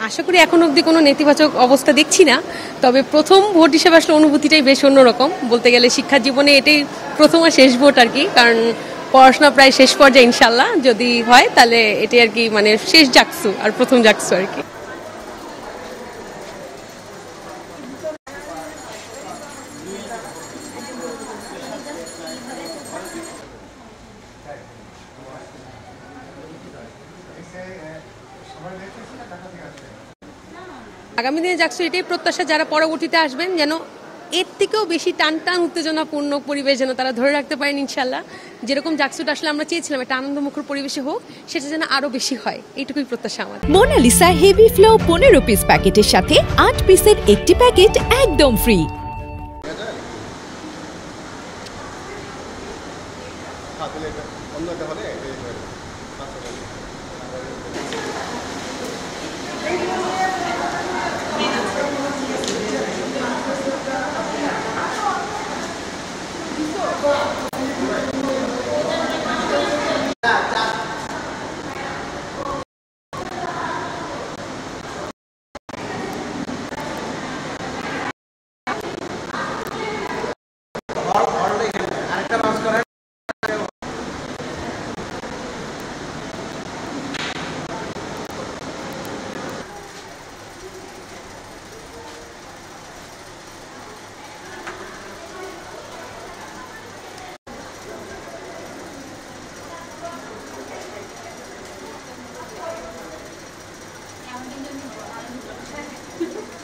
আশা করি এখন অবধি কোনো নেতিবাচক অবস্থা দেখছি না, তবে প্রথম ভোট হিসেবে আসলে অনুভূতিটাই বেশ অন্যরকম। বলতে গেলে শিক্ষা জীবনে এটাই প্রথম আর শেষ ভোট আর কি, কারণ পড়াশোনা প্রায় শেষ পর্যায়ে ইনশাল্লাহ যদি হয় তাহলে এটাই আর কি, মানে শেষ জাকসু আর প্রথম জাকসু আর কি। আগামী দিনে জাকসু এটাই প্রত্যাশা যারা পরবর্তীতে আসবেন যেন এর থেকেও বেশি টান টান উত্তেজনাপূর্ণ পরিবেশ যেন তারা ধরে রাখতে পারেন ইনশাল্লাহ। যেরকম জাকসুটা আসলে আমরা চেয়েছিলাম একটা আনন্দমুখর পরিবেশে হোক, সেটা যেন আরো বেশি হয়, এইটুকুই প্রত্যাশা আমাদের। মোনালিসা হেভি ফ্লো 15 পিস প্যাকেটের সাথে 8 পিসের একটি প্যাকেট একদম ফ্রি।